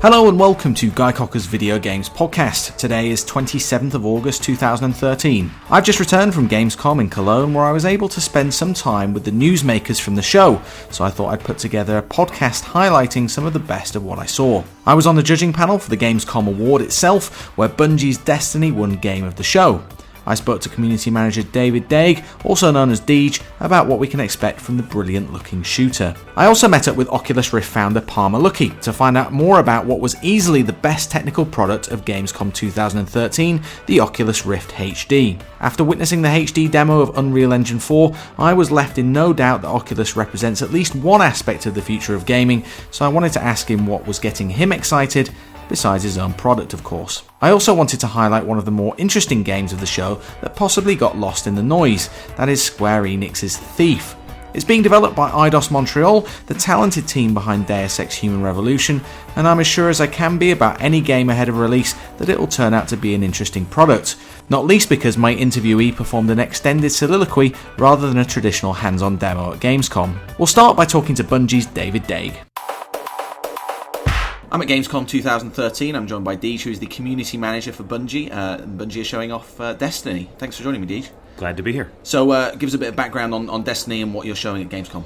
Hello and welcome to Guy Cocker's Video Games Podcast. Today is 27th of August 2013. I've just returned from Gamescom in Cologne, where I was able to spend some time with the newsmakers from the show, so I thought I'd put together a podcast highlighting some of the best of what I saw. I was on the judging panel for the Gamescom award itself, where Bungie's Destiny won Game of the Show. I spoke to community manager Dague, also known as Dague, about what we can expect from the brilliant looking shooter. I also met up with Oculus Rift founder Palmer Luckey to find out more about what was easily the best technical product of Gamescom 2013, the Oculus Rift HD. After witnessing the HD demo of Unreal Engine 4, I was left in no doubt that Oculus represents at least one aspect of the future of gaming, so I wanted to ask him what was getting him excited, besides his own product, of course. I also wanted to highlight one of the more interesting games of the show that possibly got lost in the noise, that is Square Enix's Thief. It's being developed by Eidos Montreal, the talented team behind Deus Ex Human Revolution, and I'm as sure as I can be about any game ahead of release that it will turn out to be an interesting product, not least because my interviewee performed an extended soliloquy rather than a traditional hands-on demo at Gamescom. We'll start by talking to Bungie's Dague. I'm at Gamescom 2013. I'm joined by Dague, who's the community manager for Bungie. Bungie is showing off Destiny. Thanks for joining me, Dague. Glad to be here. So give us a bit of background on Destiny and what you're showing at Gamescom.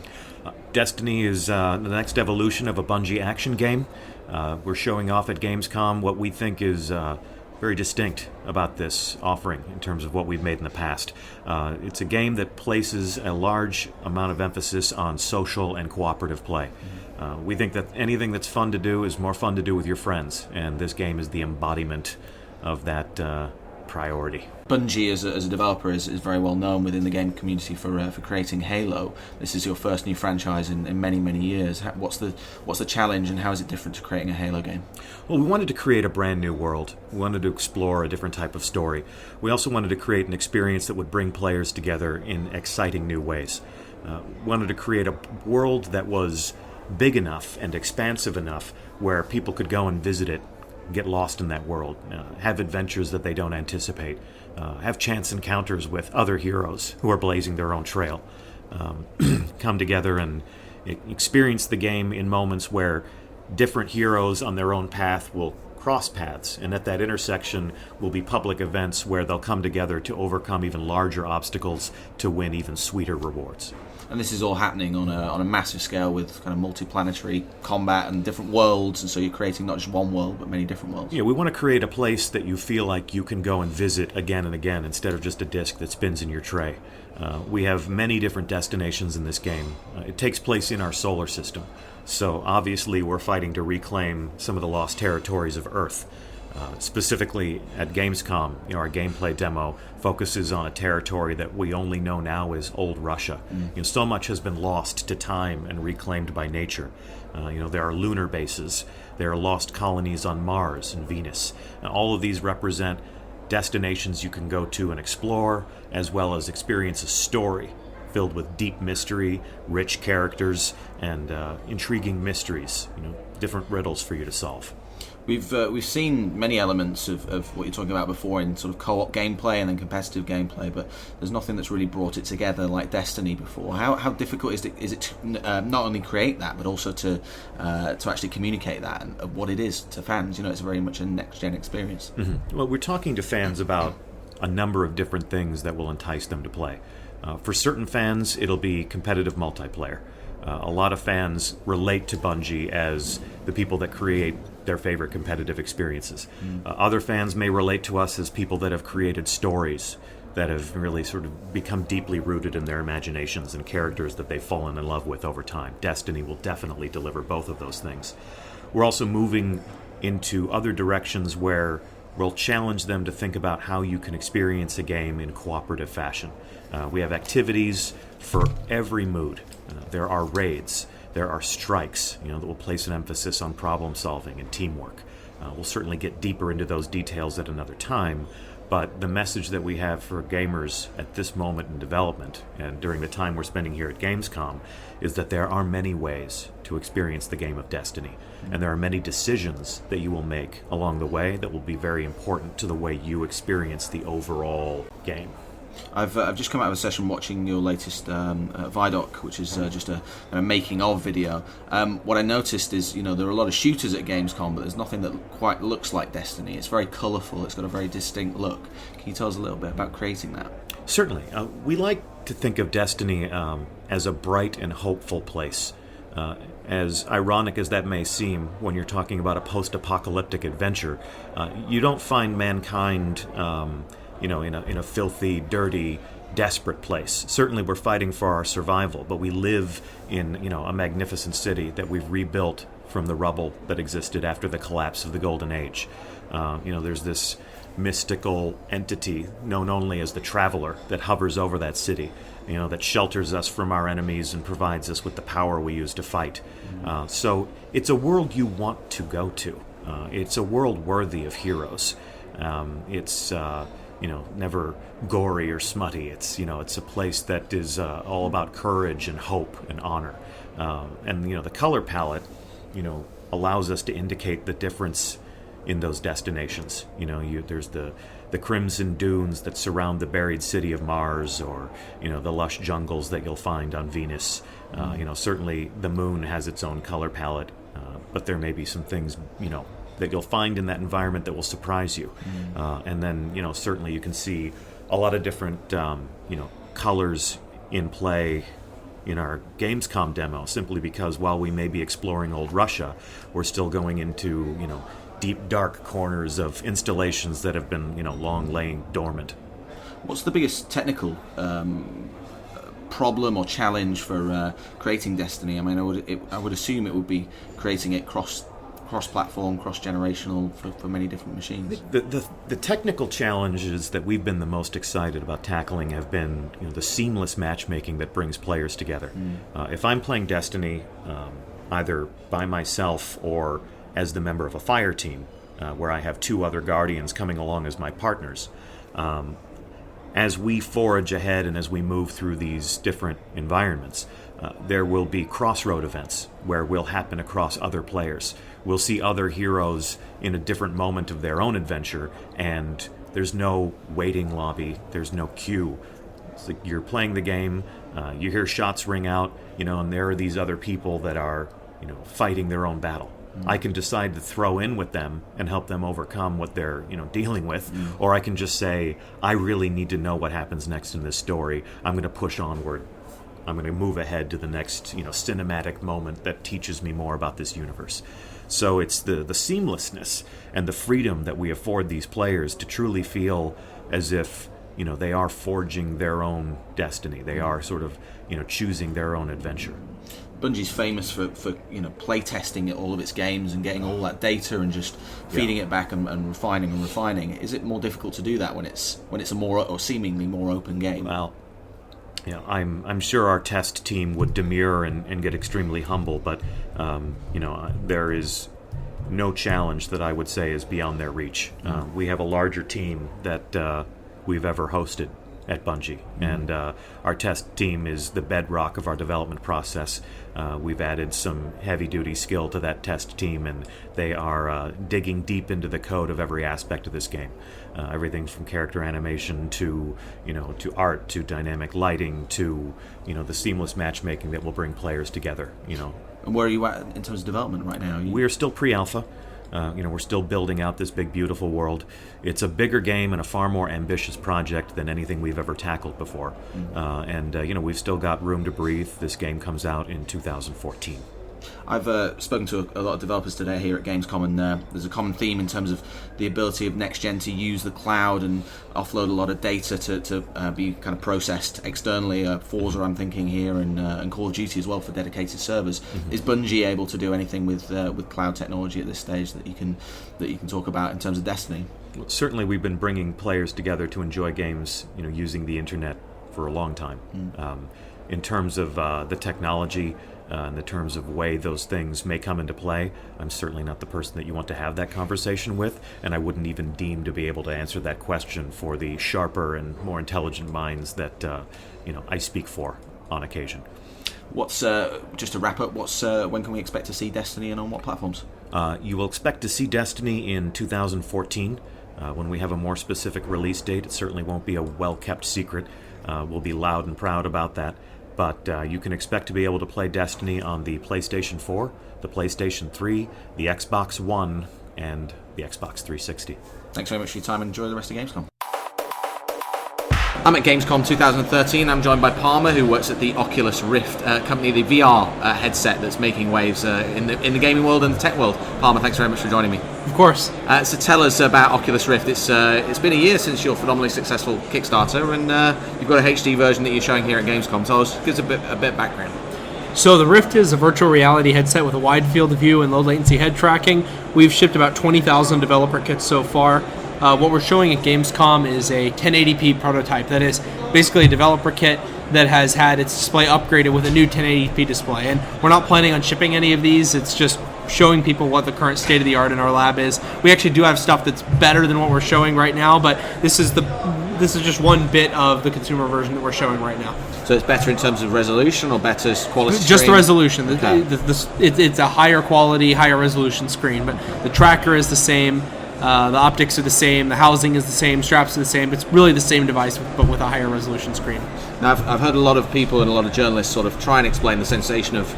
Destiny is the next evolution of a Bungie action game. We're showing off at Gamescom what we think is very distinct about this offering in terms of what we've made in the past. It's a game that places a large amount of emphasis on social and cooperative play. We think that anything that's fun to do is more fun to do with your friends, and this game is the embodiment of that priority. Bungie, as a developer, is very well known within the game community for creating Halo. This is your first new franchise in many, many years. What's the challenge, and how is it different to creating a Halo game? Well, we wanted to create a brand new world. We wanted to explore a different type of story. We also wanted to create an experience that would bring players together in exciting new ways. We wanted to create a world that was big enough and expansive enough where people could go and visit it, get lost in that world, have adventures that they don't anticipate, have chance encounters with other heroes who are blazing their own trail, come together and experience the game in moments where different heroes on their own path will cross paths, and at that intersection will be public events where they'll come together to overcome even larger obstacles to win even sweeter rewards. And this is all happening on a massive scale with kind of multi-planetary combat and different worlds, and so you're creating not just one world but many different worlds. Yeah, we want to create a place that you feel like you can go and visit again and again instead of just a disc that spins in your tray. We have many different destinations in this game. It takes place in our solar system, so obviously we're fighting to reclaim some of the lost territories of Earth. Specifically at Gamescom, our gameplay demo focuses on a territory that we only know now as Old Russia. So much has been lost to time and reclaimed by nature. There are lunar bases, there are lost colonies on Mars and Venus. All of these represent destinations you can go to and explore, as well as experience a story filled with deep mystery, rich characters, and intriguing mysteries. Different riddles for you to solve. We've seen many elements of what you're talking about before in sort of co-op gameplay and then competitive gameplay, but there's nothing that's really brought it together like Destiny before. How difficult is it to not only create that but also to actually communicate that and what it is to fans? It's very much a next-gen experience. Mm-hmm. Well, we're talking to fans about a number of different things that will entice them to play. For certain fans, it'll be competitive multiplayer. A lot of fans relate to Bungie as the people that create their favorite competitive experiences. Other fans may relate to us as people that have created stories that have really sort of become deeply rooted in their imaginations and characters that they've fallen in love with over time. Destiny will definitely deliver both of those things. We're also moving into other directions where we'll challenge them to think about how you can experience a game in cooperative fashion. We have activities for every mood. There are raids, there are strikes, that will place an emphasis on problem solving and teamwork. We'll certainly get deeper into those details at another time, but the message that we have for gamers at this moment in development and during the time we're spending here at Gamescom is that there are many ways to experience the game of Destiny, and there are many decisions that you will make along the way that will be very important to the way you experience the overall game. I've just come out of a session watching your latest Vidoc, which is just a making of video. What I noticed is, there are a lot of shooters at Gamescom, but there's nothing that quite looks like Destiny. It's very colourful. It's got a very distinct look. Can you tell us a little bit about creating that? Certainly. We like to think of Destiny as a bright and hopeful place. As ironic as that may seem, when you're talking about a post-apocalyptic adventure, you don't find mankind, in a filthy, dirty, desperate place. Certainly, we're fighting for our survival, but we live in, a magnificent city that we've rebuilt from the rubble that existed after the collapse of the Golden Age. There's this mystical entity known only as the Traveler that hovers over that city, that shelters us from our enemies and provides us with the power we use to fight. So it's a world you want to go to. It's a world worthy of heroes. It's never gory or smutty. It's a place that is all about courage and hope and honor. And the color palette, allows us to indicate the difference in those destinations. There's the crimson dunes that surround the buried city of Mars, or the lush jungles that you'll find on Venus. Certainly the moon has its own color palette, but there may be some things that you'll find in that environment that will surprise you. And then certainly you can see a lot of different colors in play in our Gamescom demo, simply because while we may be exploring old Russia, we're still going into deep, dark corners of installations that have been, long laying dormant. What's the biggest technical problem or challenge for creating Destiny? I mean, I would assume it would be creating it cross-platform, cross-generational for many different machines. The technical challenges that we've been the most excited about tackling have been the seamless matchmaking that brings players together. If I'm playing Destiny, either by myself or as the member of a fire team, where I have two other Guardians coming along as my partners. As we forage ahead and as we move through these different environments, there will be crossroad events where we'll happen across other players. We'll see other heroes in a different moment of their own adventure, and there's no waiting lobby, there's no queue. It's like you're playing the game, you hear shots ring out, and there are these other people that are, fighting their own battle. I can decide to throw in with them and help them overcome what they're, dealing with, or I can just say, I really need to know what happens next in this story. I'm going to push onward. I'm going to move ahead to the next, cinematic moment that teaches me more about this universe. So it's the seamlessness and the freedom that we afford these players to truly feel as if, they are forging their own destiny. They are sort of, choosing their own adventure. Bungie's famous for play testing all of its games and getting all that data and just feeding it back and refining. Is it more difficult to do that when it's a more or seemingly more open game? Well, I'm sure our test team would demur and get extremely humble, but there is no challenge that I would say is beyond their reach. We have a larger team that we've ever hosted at Bungie, and our test team is the bedrock of our development process. We've added some heavy-duty skill to that test team, and they are digging deep into the code of every aspect of this game. Everything from character animation to art, to dynamic lighting, to the seamless matchmaking that will bring players together. And where are you at in terms of development right now? We are still pre-alpha. We're still building out this big, beautiful world. It's a bigger game and a far more ambitious project than anything we've ever tackled before. We've still got room to breathe. This game comes out in 2014. I've spoken to a lot of developers today here at Gamescom, and there's a common theme in terms of the ability of next gen to use the cloud and offload a lot of data to be kind of processed externally. Forza, I'm thinking here, and Call of Duty as well for dedicated servers. Is Bungie able to do anything with cloud technology at this stage that you can talk about in terms of Destiny? Well, certainly, we've been bringing players together to enjoy games, using the internet for a long time. In terms of the technology. In the terms of way those things may come into play, I'm certainly not the person that you want to have that conversation with, and I wouldn't even deem to be able to answer that question for the sharper and more intelligent minds that I speak for on occasion. What's just to wrap up? When can we expect to see Destiny, and on what platforms? You will expect to see Destiny in 2014. When we have a more specific release date, it certainly won't be a well-kept secret. We'll be loud and proud about that. But you can expect to be able to play Destiny on the PlayStation 4, the PlayStation 3, the Xbox One, and the Xbox 360. Thanks very much for your time and enjoy the rest of Gamescom. I'm at Gamescom 2013. I'm joined by Palmer, who works at the Oculus Rift company, the VR headset that's making waves in the gaming world and the tech world. Palmer, thanks very much for joining me. Of course. So tell us about Oculus Rift. It's been a year since your phenomenally successful Kickstarter, and you've got a HD version that you're showing here at Gamescom. Tell us, give us a bit of background. So the Rift is a virtual reality headset with a wide field of view and low latency head tracking. We've shipped about 20,000 developer kits so far. What we're showing at Gamescom is a 1080p prototype. That is basically a developer kit that has had its display upgraded with a new 1080p display. And we're not planning on shipping any of these. It's just showing people what the current state of the art in our lab is. We actually do have stuff that's better than what we're showing right now, but this is just one bit of the consumer version that we're showing right now. So it's better in terms of resolution or better quality? Just the resolution. Okay. It's a higher quality, higher resolution screen, but the tracker is the same. The optics are the same, the housing is the same, straps are the same. It's really the same device, but with a higher resolution screen. Now, I've heard a lot of people and a lot of journalists sort of try and explain the sensation of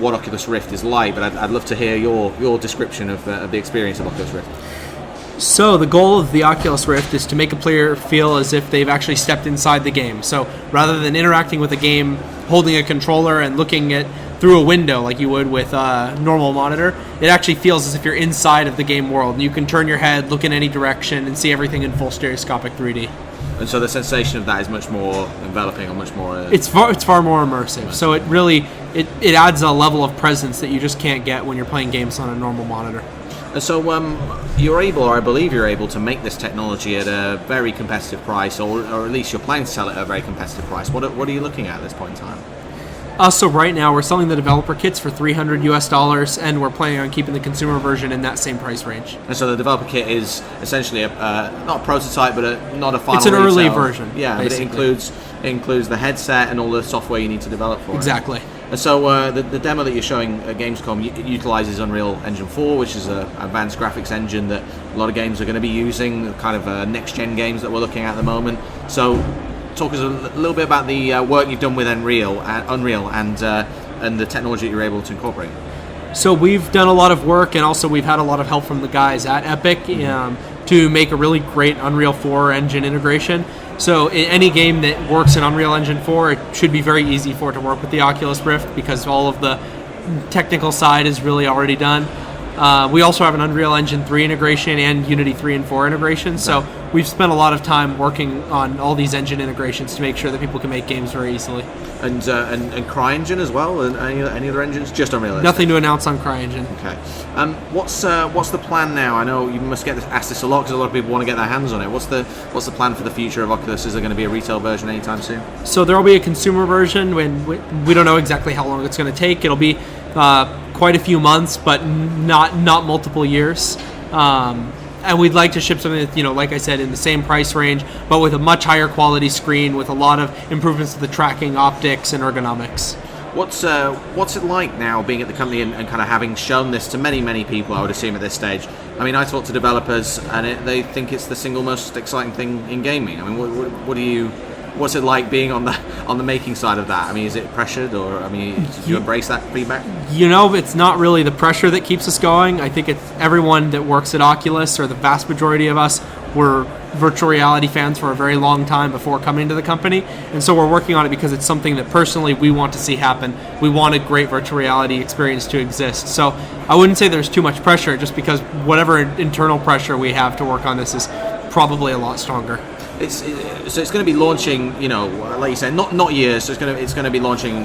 what Oculus Rift is like, but I'd love to hear your description of the experience of Oculus Rift. So the goal of the Oculus Rift is to make a player feel as if they've actually stepped inside the game. So rather than interacting with a game, holding a controller and looking at through a window like you would with a normal monitor, it actually feels as if you're inside of the game world. And you can turn your head, look in any direction, and see everything in full stereoscopic 3D. And so the sensation of that is much more enveloping or much more... It's far more immersive. So it really it adds a level of presence that you just can't get when you're playing games on a normal monitor. And so you're able, or I believe you're able, to make this technology at a very competitive price, or at least you're planning to sell it at a very competitive price. What are you looking at this point in time? So right now we're selling the developer kits for $300 and we're planning on keeping the consumer version in that same price range. And so the developer kit is essentially not a prototype, but not a final. It's an retail. early version. Yeah, basically. But it includes the headset and all the software you need to develop for exactly. it. And so the demo that you're showing at Gamescom utilizes Unreal Engine 4, which is an advanced graphics engine that a lot of games are going to be using, kind of next-gen games that we're looking at the moment. So talk us a little bit about the work you've done with Unreal and the technology that you're able to incorporate. So we've done a lot of work, and also we've had a lot of help from the guys at Epic to make a really great Unreal 4 engine integration. So in any game that works in Unreal Engine 4, it should be very easy for it to work with the Oculus Rift because all of the technical side is really already done. We also have an Unreal Engine 3 integration and Unity 3 and 4 integration, so we've spent a lot of time working on all these engine integrations to make sure that people can make games very easily. And CryEngine as well? And any other engines? Just Unreal Engine? Nothing to announce on CryEngine. Okay. What's the plan now? I know you must get asked this a lot because a lot of people want to get their hands on it. What's the plan for the future of Oculus? Is there going to be a retail version anytime soon? So there will be a consumer version. When we don't know exactly how long it's going to take. It'll be quite a few months, but not multiple years. And we'd like to ship something that, like I said, in the same price range, but with a much higher quality screen, with a lot of improvements to the tracking, optics, and ergonomics. What's it like now being at the company and kind of having shown this to many people, I would assume, at this stage? I mean, I talk to developers and they think it's the single most exciting thing in gaming. I mean, what's it like being on the making side of that? I mean, is it pressured, or do you embrace that feedback? It's not really the pressure that keeps us going. I think it's everyone that works at Oculus, or the vast majority of us, were virtual reality fans for a very long time before coming to the company, and so we're working on it because it's something that personally we want to see happen. We want a great virtual reality experience to exist. So I wouldn't say there's too much pressure, just because whatever internal pressure we have to work on this is probably a lot stronger. So it's going to be launching, like you said, not years. So it's going to be launching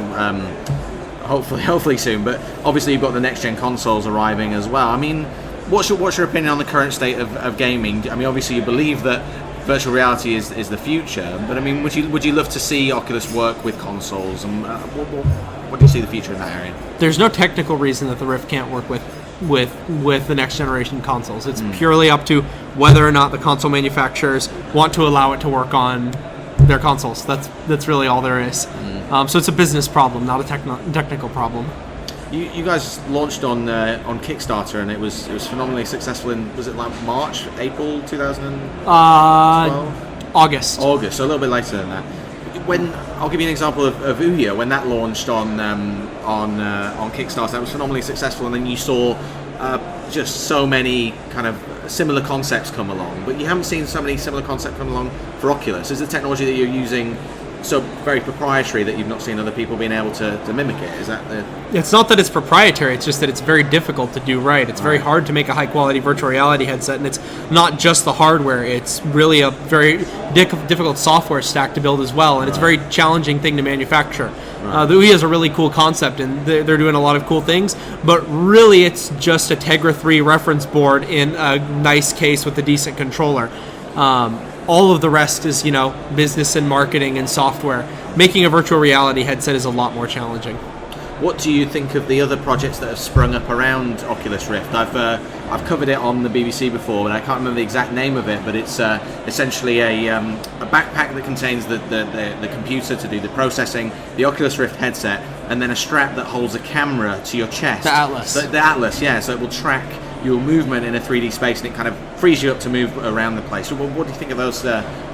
hopefully soon. But obviously you've got the next gen consoles arriving as well. I mean, what's your opinion on the current state of gaming? I mean, obviously you believe that virtual reality is the future, but I mean, would you love to see Oculus work with consoles? And what do you see the future in that area? There's no technical reason that the Rift can't work with the next generation consoles. It's purely up to whether or not the console manufacturers want to allow it to work on their consoles. That's really all there is. So it's a business problem, not a technical problem. You guys launched on Kickstarter, and it was phenomenally successful was it like March, April 2012? August. August, so a little bit later than that. When I'll give you an example of Ouya, when that launched on Kickstarter, that was phenomenally successful, and then you saw just so many kind of similar concepts come along, but you haven't seen so many similar concepts come along for Oculus. Is the technology that you're using so very proprietary that you've not seen other people being able to mimic it? Is that the... It's not that it's proprietary, it's just that it's very difficult to do right. It's very hard to make a high-quality virtual reality headset, and it's not just the hardware. It's really a very difficult software stack to build as well, and it's a very challenging thing to manufacture. The Ouya is a really cool concept, and they're doing a lot of cool things, but really it's just a Tegra 3 reference board in a nice case with a decent controller. All of the rest is, business and marketing and software. Making a virtual reality headset is a lot more challenging. What do you think of the other projects that have sprung up around Oculus Rift? I've covered it on the BBC before, and I can't remember the exact name of it, but it's essentially a backpack that contains the computer to do the processing, the Oculus Rift headset, and then a strap that holds a camera to your chest. The Atlas. The Atlas, yeah. So it will track your movement in a 3D space, and it kind of frees you up to move around the place. So what do you think of those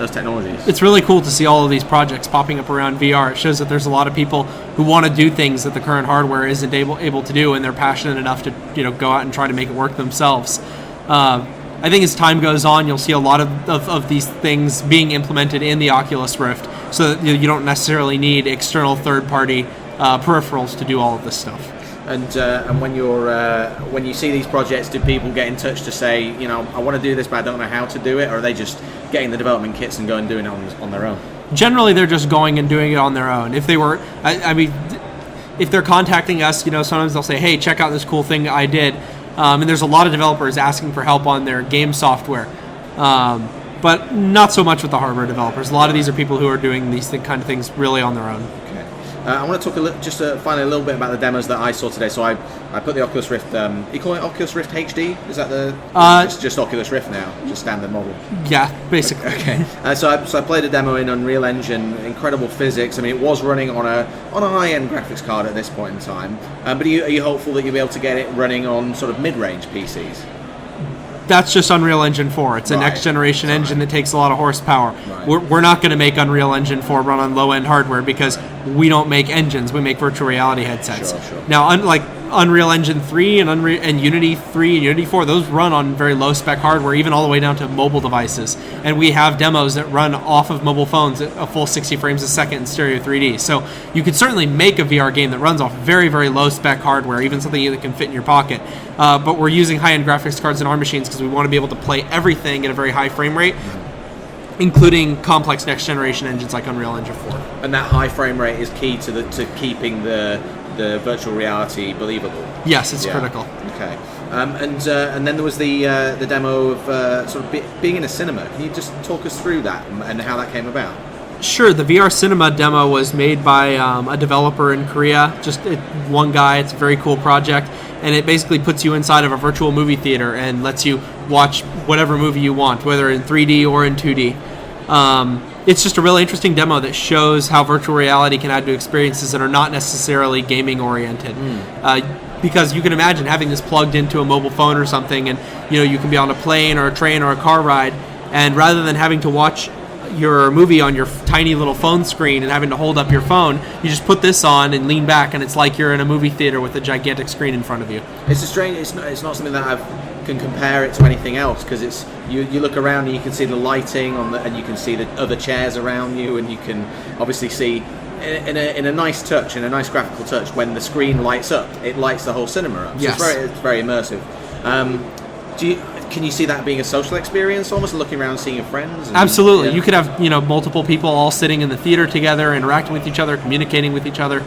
technologies? It's really cool to see all of these projects popping up around VR. It shows that there's a lot of people who want to do things that the current hardware isn't able to do, and they're passionate enough to go out and try to make it work themselves. I think as time goes on, you'll see a lot of these things being implemented in the Oculus Rift, so that you don't necessarily need external third-party peripherals to do all of this stuff. And when you see these projects, do people get in touch to say, I want to do this, but I don't know how to do it, or are they just getting the development kits and going and doing it on their own? Generally, they're just going and doing it on their own. If they were, if they're contacting us, sometimes they'll say, "Hey, check out this cool thing I did," and there's a lot of developers asking for help on their game software, but not so much with the hardware developers. A lot of these are people who are doing these kind of things really on their own. I want to talk finally a little bit about the demos that I saw today. So I put the Oculus Rift. You call it Oculus Rift HD? Is that it's just Oculus Rift now, just standard model? Yeah, basically. Okay. So I played a demo in Unreal Engine. Incredible physics. I mean, it was running on a high-end graphics card at this point in time. But are you hopeful that you'll be able to get it running on sort of mid-range PCs? That's just Unreal Engine 4. It's a next-generation engine that takes a lot of horsepower. Right. We're not going to make Unreal Engine 4 run on low-end hardware because we don't make engines. We make virtual reality headsets. Sure. Now, unlike Unreal Engine 3 and Unity 3 and Unity 4, those run on very low-spec hardware, even all the way down to mobile devices. And we have demos that run off of mobile phones at a full 60 frames a second in stereo 3D. So you could certainly make a VR game that runs off very, very low-spec hardware, even something that can fit in your pocket. But we're using high-end graphics cards in our machines because we want to be able to play everything at a very high frame rate, including complex next-generation engines like Unreal Engine 4. And that high frame rate is key to keeping the virtual reality believable. Yes, it's critical. Okay. And then there was the demo of sort of being in a cinema. Can you just talk us through that and how that came about? Sure. The VR Cinema demo was made by a developer in Korea, just one guy. It's a very cool project, and it basically puts you inside of a virtual movie theater and lets you watch whatever movie you want, whether in 3D or in 2D. It's just a really interesting demo that shows how virtual reality can add to experiences that are not necessarily gaming oriented. Because you can imagine having this plugged into a mobile phone or something, and you can be on a plane or a train or a car ride, and rather than having to watch your movie on your tiny little phone screen and having to hold up your phone, you just put this on and lean back, and it's like you're in a movie theater with a gigantic screen in front of you. It's not something that I can compare it to anything else, because it's you look around and you can see the lighting and you can see the other chairs around you, and you can obviously see in a nice touch, in a nice graphical touch, when the screen lights up, it lights the whole cinema up. So yes. It's very immersive. Can you see that being a social experience, almost looking around and seeing your friends? Absolutely. Yeah. You could have multiple people all sitting in the theater together, interacting with each other, communicating with each other.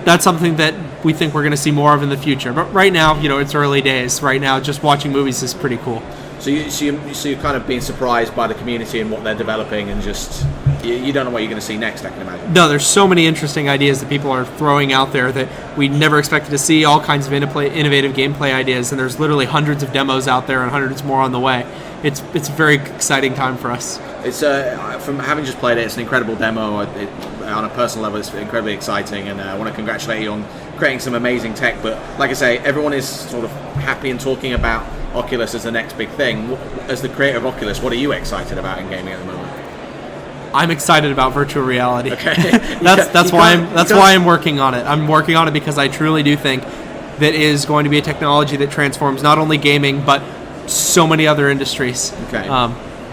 That's something that we think we're going to see more of in the future. But right now, it's early days. Right now, just watching movies is pretty cool. So you're kind of being surprised by the community and what they're developing, and just you don't know what you're going to see next, I can imagine. No, there's so many interesting ideas that people are throwing out there that we never expected to see, all kinds of innovative gameplay ideas, and there's literally hundreds of demos out there and hundreds more on the way. It's a very exciting time for us. It's from having just played it, it's an incredible demo. on a personal level, it's incredibly exciting, and I want to congratulate you on creating some amazing tech. But like I say, everyone is sort of happy and talking about Oculus as the next big thing. As the creator of Oculus, what are you excited about in gaming at the moment? I'm excited about virtual reality. Okay. that's why I'm working on it. I'm working on it because I truly do think that is going to be a technology that transforms not only gaming but so many other industries. Okay.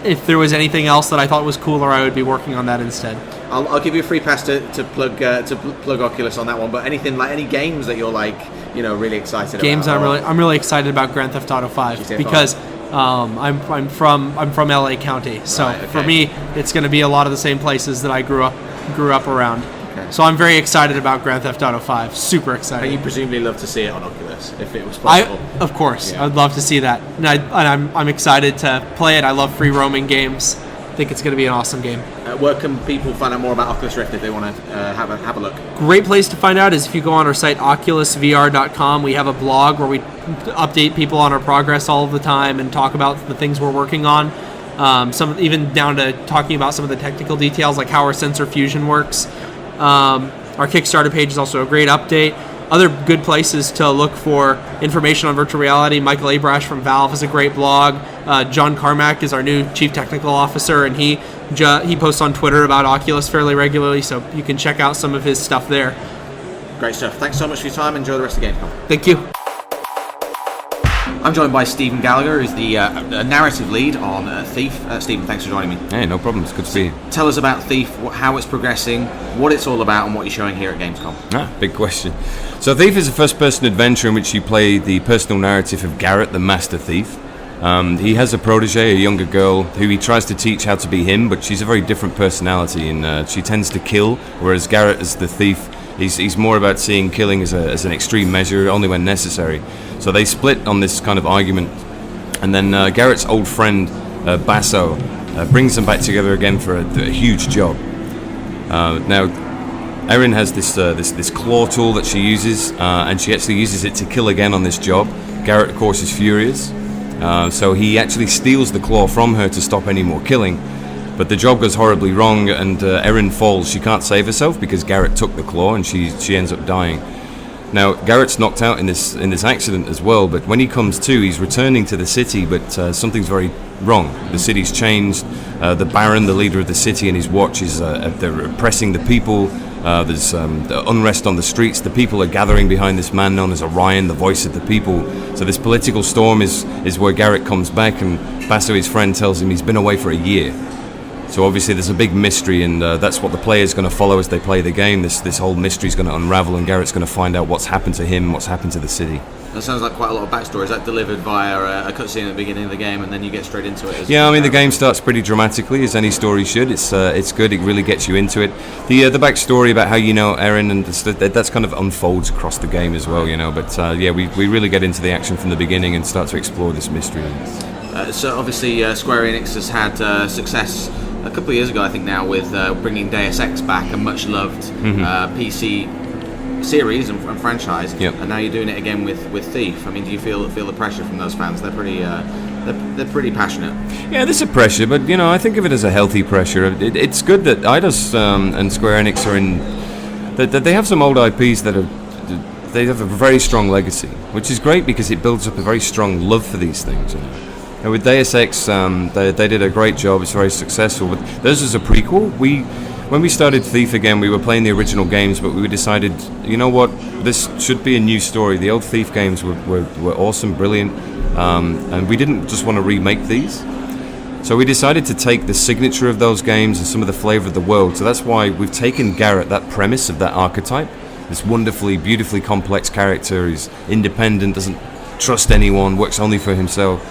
If there was anything else that I thought was cooler, I would be working on that instead. I'll give you a free pass to plug Oculus on that one. But anything like any games that you're like, really excited about? I'm really excited about Grand Theft Auto 5 because I'm from LA County, so right, okay. For me it's going to be a lot of the same places that I grew up around. Okay. So I'm very excited about Grand Theft Auto 5. Super excited. And you presumably love to see it on Oculus if it was possible. Of course, Yeah. I'd love to see that, and I'm excited to play it. I love free roaming games. I think it's going to be an awesome game. Where can people find out more about Oculus Rift if they want to have a look? Great place to find out is if you go on our site oculusvr.com. We have a blog where we update people on our progress all of the time and talk about the things we're working on. Some even down to talking about some of the technical details like how our sensor fusion works. Our Kickstarter page is also a great update. Other good places to look for information on virtual reality. Michael Abrash from Valve has a great blog. John Carmack is our new chief technical officer, and he posts on Twitter about Oculus fairly regularly, so you can check out some of his stuff there. Great stuff. Thanks so much for your time. Enjoy the rest of Gamescom. Thank you. I'm joined by Stephen Gallagher, who's the narrative lead on Thief. Stephen, thanks for joining me. Hey, no problem. It's good to see you. Tell us about Thief, how it's progressing, what it's all about, and what you're showing here at Gamescom. Big question. So Thief is a first-person adventure in which you play the personal narrative of Garrett, the master thief. He has a protege, a younger girl, who he tries to teach how to be him, but she's a very different personality, and she tends to kill, whereas Garrett, as the thief, he's more about seeing killing as an extreme measure, only when necessary. So they split on this kind of argument, and then Garrett's old friend, Basso, brings them back together again for a huge job. Now, Erin has this claw tool that she uses, and she actually uses it to kill again on this job. Garrett, of course, is furious, so he actually steals the claw from her to stop any more killing. But the job goes horribly wrong, and Erin falls. She can't save herself because Garrett took the claw, and she ends up dying. Now, Garrett's knocked out in this accident as well, but when he comes to, he's returning to the city, but something's very wrong. The city's changed. The Baron, the leader of the city, and his watch they're oppressing the people. There's unrest on the streets. The people are gathering behind this man known as Orion, the voice of the people. So this political storm is where Garrett comes back, and Basso, his friend, tells him he's been away for a year. So obviously there's a big mystery, and that's what the player's going to follow as they play the game. This whole mystery's going to unravel, and Garrett's going to find out what's happened to him, what's happened to the city. That sounds like quite a lot of backstory. Is that delivered via a cutscene at the beginning of the game, and then you get straight into it? Yeah, I mean, the game starts pretty dramatically, as any story should. It's good. It really gets you into it. The backstory about how you know Erin and that's kind of unfolds across the game as well, But we really get into the action from the beginning and start to explore this mystery. So obviously, Square Enix has had success a couple of years ago, I think now, with bringing Deus Ex back, a much-loved PC series and franchise. Yep. And now you're doing it again with Thief. I mean, do you feel the pressure from those fans? They're pretty passionate. Yeah, there's a pressure, but I think of it as a healthy pressure. It's good that Eidos and Square Enix are in. That they have some old IPs they have a very strong legacy, which is great because it builds up a very strong love for these things. And with Deus Ex, they did a great job. It's very successful. But theirs is a prequel. When we started Thief again, we were playing the original games, but we decided, you know what, this should be a new story. The old Thief games were awesome, brilliant, and we didn't just want to remake these. So we decided to take the signature of those games and some of the flavor of the world. So that's why we've taken Garrett, that premise of that archetype, this wonderfully, beautifully complex character. He's independent, doesn't trust anyone, works only for himself.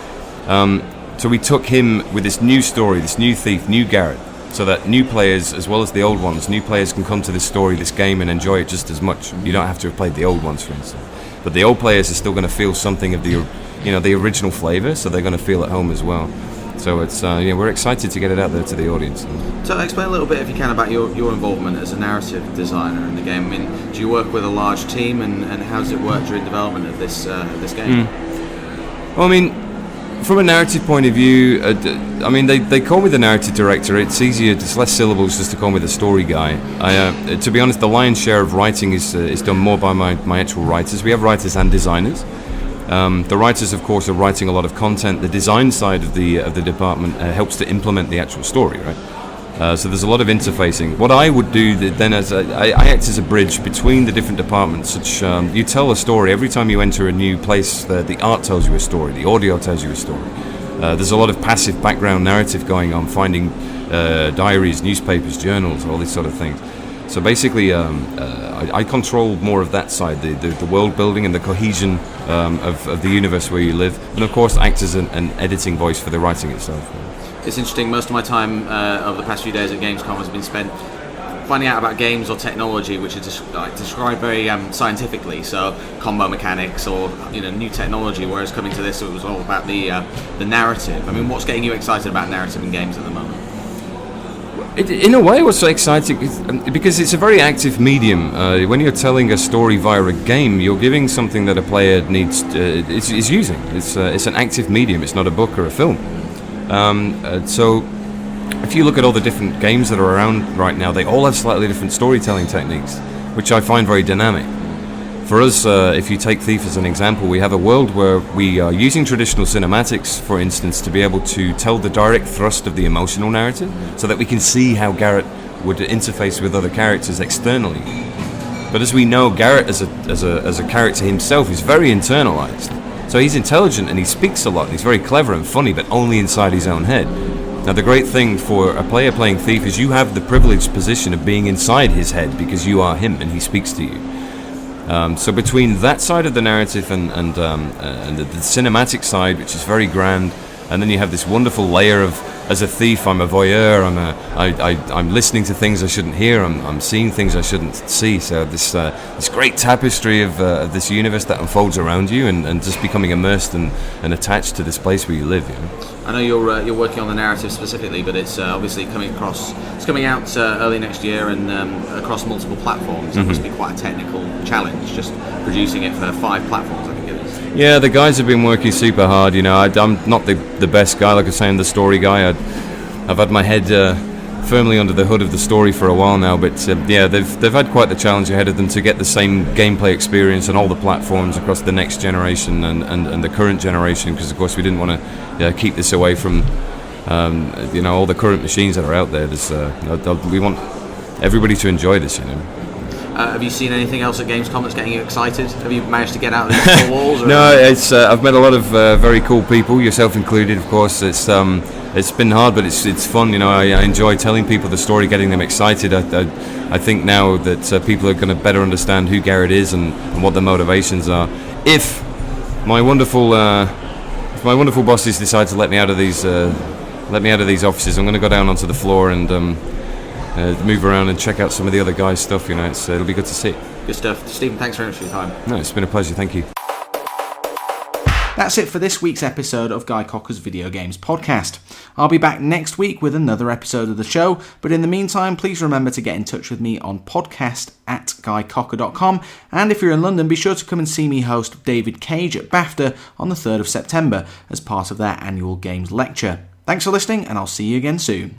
So we took him with this new story, this new Thief, new Garrett, so that new players, as well as the old ones, new players can come to this story, this game, and enjoy it just as much. You don't have to have played the old ones, for instance. But the old players are still going to feel something of the original flavor, so they're going to feel at home as well. So it's we're excited to get it out there to the audience. So explain a little bit, if you can, about your involvement as a narrative designer in the game. I mean, do you work with a large team, and how does it work during development of this game? Well, I mean, From a narrative point of view, I mean, they call me the narrative director. It's easier, it's less syllables just to call me the story guy. To be honest, the lion's share of writing is done more by my actual writers. We have writers and designers. The writers, of course, are writing a lot of content. The design side of the department helps to implement the actual story, right? So there's a lot of interfacing. What I would do then, I act as a bridge between the different departments. You tell a story every time you enter a new place. The art tells you a story, the audio tells you a story. There's a lot of passive background narrative going on, finding diaries, newspapers, journals, all these sort of things. So basically, I control more of that side, the world building and the cohesion of the universe where you live, and of course act as an editing voice for the writing itself. It's interesting, most of my time over the past few days at Gamescom has been spent finding out about games or technology which is described very scientifically, so combo mechanics or new technology, whereas coming to this it was all about the narrative. I mean, what's getting you excited about narrative in games at the moment? In a way, what's so exciting is, because it's a very active medium. When you're telling a story via a game, you're giving something that a player needs is using. It's an active medium. It's not a book or a film. So if you look at all the different games that are around right now, they all have slightly different storytelling techniques, which I find very dynamic. For us, if you take Thief as an example, we have a world where we are using traditional cinematics, for instance, to be able to tell the direct thrust of the emotional narrative, so that we can see how Garrett would interface with other characters externally. But as we know, Garrett as a character himself is very internalized. So he's intelligent and he speaks a lot, and he's very clever and funny, but only inside his own head. Now the great thing for a player playing Thief is you have the privileged position of being inside his head because you are him and he speaks to you. So between that side of the narrative and the cinematic side, which is very grand, and then you have this wonderful layer of, as a thief, I'm a voyeur. I'm listening to things I shouldn't hear. I'm seeing things I shouldn't see. So this great tapestry of this universe that unfolds around you, and just becoming immersed and attached to this place where you live. I know you're working on the narrative specifically, but it's obviously coming out early next year and across multiple platforms. It must be quite a technical challenge just producing it for 5 platforms, I think it is. Yeah, the guys have been working super hard. I'm not the best guy, like I was saying, the story guy. I've had my head firmly under the hood of the story for a while now, but they've had quite the challenge ahead of them to get the same gameplay experience on all the platforms across the next generation and the current generation, because of course we didn't want to keep this away from all the current machines that are out there. We want everybody to enjoy this. Have you seen anything else at Gamescom that's getting you excited? Have you managed to get out of these 4 walls? Or? No, I've met a lot of very cool people, yourself included, of course. It's been hard, but it's fun. I enjoy telling people the story, getting them excited. I think now that people are going to better understand who Garrett is and what the motivations are. If my wonderful bosses decide to let me out of these offices, I'm going to go down onto the floor and move around and check out some of the other guys' stuff. It'll be good to see. Good stuff. Stephen, thanks very much for your time. No, it's been a pleasure. Thank you. That's it for this week's episode of Guy Cocker's Video Games Podcast. I'll be back next week with another episode of the show, but in the meantime, please remember to get in touch with me on podcast@guycocker.com, and if you're in London, be sure to come and see me host David Cage at BAFTA on the 3rd of September as part of their annual games lecture. Thanks for listening, and I'll see you again soon.